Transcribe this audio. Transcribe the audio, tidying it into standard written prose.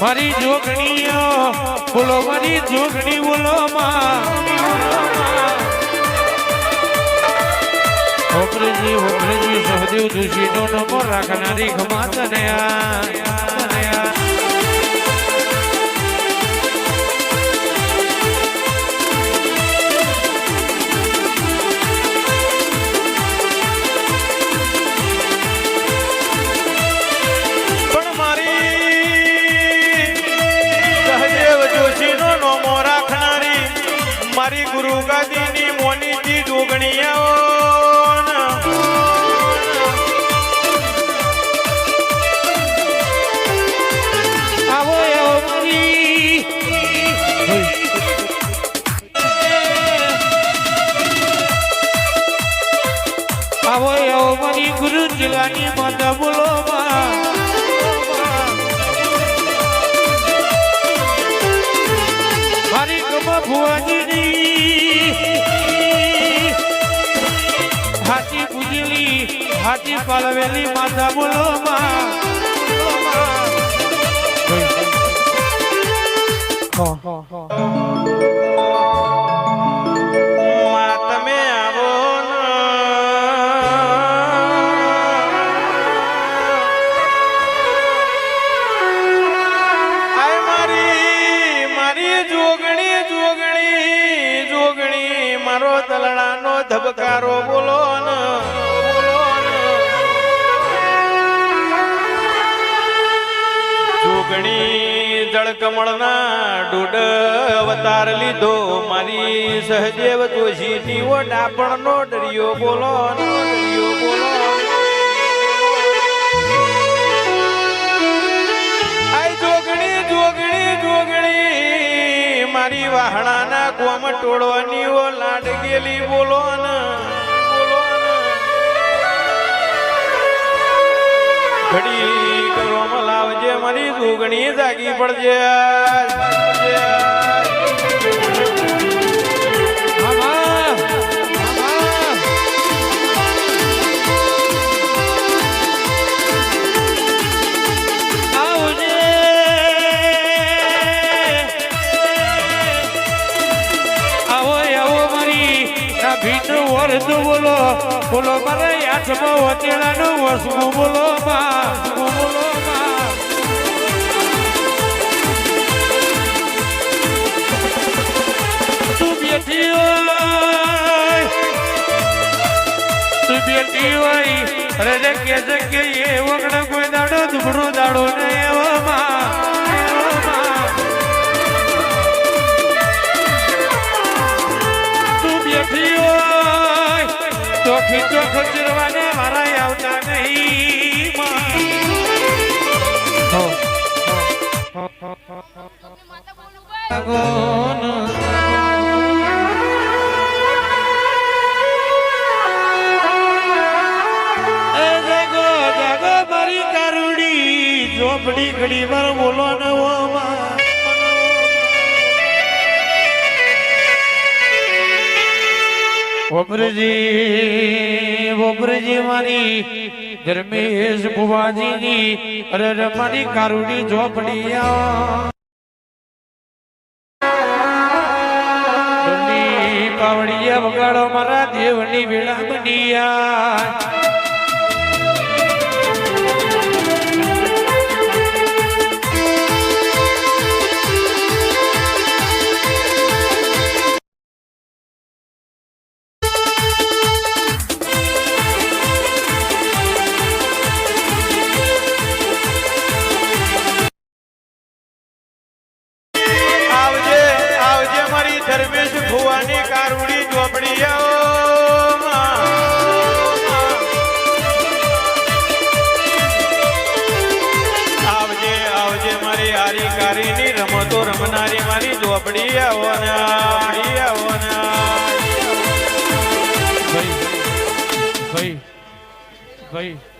મારી જોગણીઓ બોલો મારી જોગણી બોલો ઓપરેજી સહદેવ દુષી નો નંબર રાખનારી ખમા તને મારી ગુરુ ગાદીની મોનીજી જોગણીયાઓ આવો મારી આવો મારી ગુરુ જિલ્લાની માતા બોલો મારી કમા ભુવાજી હાથી પૂજેલી હાથી પાલવેલી માતા બોલો તમે આવો મારી જોગણી મારો તલડાનો ધબકારો બોલો જોગણી જળકમળના ડૂડ અવતાર લીધો મારી સહદેવ જોશી દીવો ડાપણનો ડરિયો બોલો જોગણી મારી વાહણાના કોમ ટોળવાની ઓ લાડ ગેલી બોલો ઘડી કરવામાં લાવજે મારી જોગણી જાગી પડજે બોલો બોલો મારા આઠમાં વચેલાનું વસવું બોલો તું બેઠી હોય અરે કે એ વગણ કોઈ દાડો દુબળો દાડો ને તું બેઠી હોય ચોખી ચોખ ચીરવાને મારા આવતા નહીં મારી કારુડી ઝોપડી ઘડી વાર બોલો ને બોબરજી મારી ધર્મેશ ભુવાજીની અરે મારી કારુડી ઝોપડી પાવડિયા વગાડો મારા દેવની વેળા બનિયા ધર્મેશ ભુવાની કારુડી ઝોપડી આવજે મારી હારી કારીની રમતો રમનારી મારી ઝોપડી આવો ભાઈ